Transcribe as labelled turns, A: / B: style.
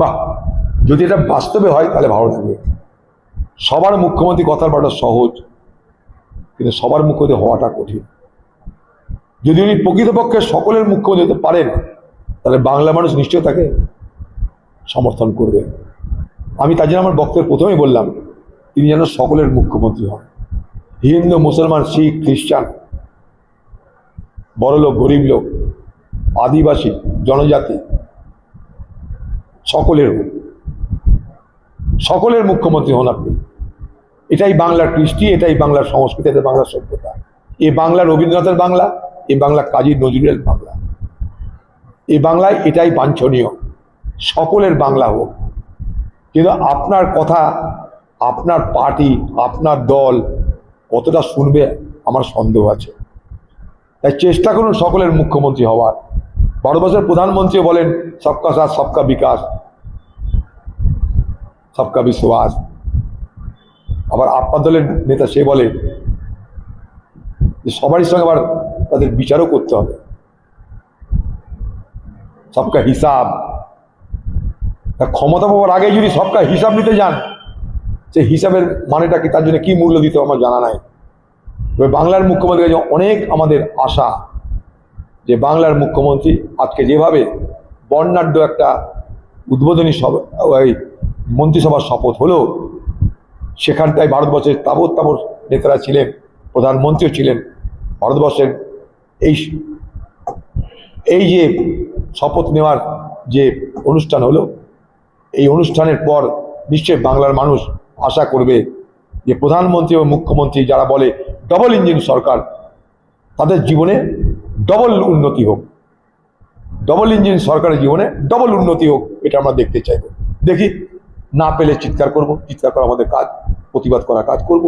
A: বাহ, যদি এটা বাস্তবে হয় তাহলে ভালো লাগবে। সবার মুখ্যমন্ত্রী কথার বলাটা সহজ, কিন্তু সবার মুখ্যমন্ত্রী হওয়াটা কঠিন। যদি উনি প্রকৃতপক্ষে সকলের মুখ্যমন্ত্রী হতে পারেন, তাহলে বাংলা মানুষ নিশ্চয় তাকে সমর্থন করবে। আমি তার জন্য আমার বক্তব্যের প্রথমেই বললাম, তিনি যেন সকলের মুখ্যমন্ত্রী হন। হিন্দু, মুসলমান, শিখ, খ্রিস্টান, বড় লোক, গরিব লোক, আদিবাসী, জনজাতি, সকলের মুখ্যমন্ত্রী হন আপনি। এটাই বাংলার কৃষ্টি, এটাই বাংলার সংস্কৃতি, এটাই বাংলার সভ্যতা। এই বাংলা রবীন্দ্রনাথের বাংলা, এই বাংলা কাজী নজরুলের বাংলা। এই বাংলায় এটাই বাঞ্ছনীয়, সকলের বাংলা হোক। কিন্তু আপনার কথা, আপনার পার্টি, আপনার দল কতটা শুনবে আমার সন্দেহ আছে। তাই চেষ্টা করুন সকলের মুখ্যমন্ত্রী হওয়ার। ভারতবর্ষের প্রধানমন্ত্রী বলেন সবকা সাথ সবকা বিকাশ, সবকা বিশ্বাস। আবার আপনার দলের নেতা সে বলে যে সবারই সঙ্গে আবার তাদের বিচারও করতে হবে, সবকা হিসাব। ক্ষমতা পাওয়ার আগে যদি সবকা হিসাব নিতে যান, সে হিসাবের মানেটা কি, তার জন্য কি মূল্য দিতে আমার জানা নাই। তবে বাংলার মুখ্যমন্ত্রীর কাছে অনেক আমাদের আশা, যে বাংলার মুখ্যমন্ত্রী আজকে যেভাবে বর্ণাঢ্য একটা উদ্বোধনী মন্ত্রিসভার শপথ হলো, সেখানটায় ভারতবর্ষের তাবৎ নেতারা ছিলেন, প্রধানমন্ত্রীও ছিলেন। ভারতবর্ষের এই যে শপথ নেওয়ার যে অনুষ্ঠান হলো, এই অনুষ্ঠানের পর নিশ্চয়ই বাংলার মানুষ আশা করবে যে প্রধানমন্ত্রী ও মুখ্যমন্ত্রী যারা বলে ডবল ইঞ্জিন সরকার, তাদের জীবনে ডবল উন্নতি হোক, ডবল ইঞ্জিন সরকারের জীবনে ডবল উন্নতি হোক, এটা আমরা দেখতে চাইব। দেখি, না পেলে চিৎকার করব, চিৎকার করা আমাদের কাজ, প্রতিবাদ করা কাজ করব।